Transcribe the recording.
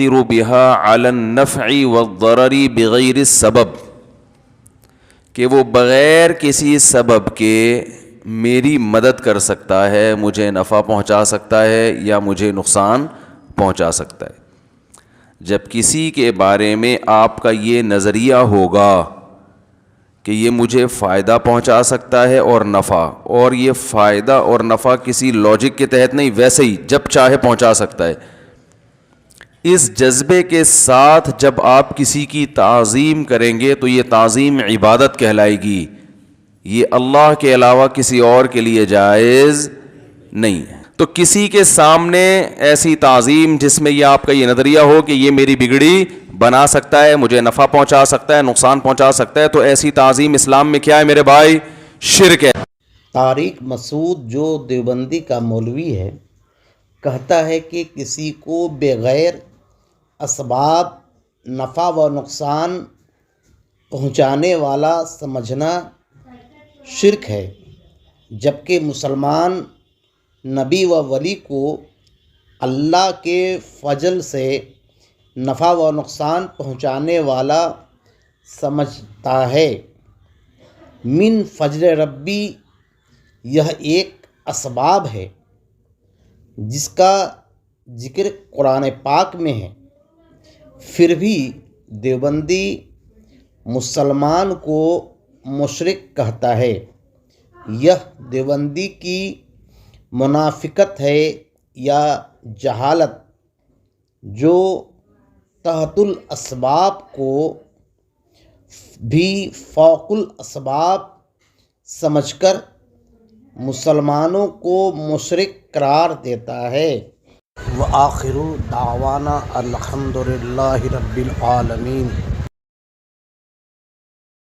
بها علی النفع والضرر بغیر السبب، کہ وہ بغیر کسی سبب کے میری مدد کر سکتا ہے، مجھے نفع پہنچا سکتا ہے یا مجھے نقصان پہنچا سکتا ہے۔ جب کسی کے بارے میں آپ کا یہ نظریہ ہوگا کہ یہ مجھے فائدہ پہنچا سکتا ہے اور نفع، اور یہ فائدہ اور نفع کسی لاجک کے تحت نہیں، ویسے ہی جب چاہے پہنچا سکتا ہے، اس جذبے کے ساتھ جب آپ کسی کی تعظیم کریں گے تو یہ تعظیم عبادت کہلائے گی، یہ اللہ کے علاوہ کسی اور کے لیے جائز نہیں ہے۔ تو کسی کے سامنے ایسی تعظیم جس میں یہ آپ کا یہ نظریہ ہو کہ یہ میری بگڑی بنا سکتا ہے، مجھے نفع پہنچا سکتا ہے، نقصان پہنچا سکتا ہے، تو ایسی تعظیم اسلام میں کیا ہے میرے بھائی؟ شرک ہے۔ طارق مسعود جو دیوبندی کا مولوی ہے، کہتا ہے کہ کسی کو بغیر اسباب نفع و نقصان پہنچانے والا سمجھنا شرک ہے، جبکہ مسلمان نبی و ولی کو اللہ کے فضل سے نفع و نقصان پہنچانے والا سمجھتا ہے۔ من فضل ربی، یہ ایک اسباب ہے جس کا ذکر قرآن پاک میں ہے، پھر بھی دیوبندی مسلمان کو مشرک کہتا ہے۔ یہ دیوبندی کی منافقت ہے یا جہالت، جو تحت الاسباب کو بھی فوق الاسباب سمجھ کر مسلمانوں کو مشرک قرار دیتا ہے۔ وآخر دعوانا الحمد للہ رب العالمین۔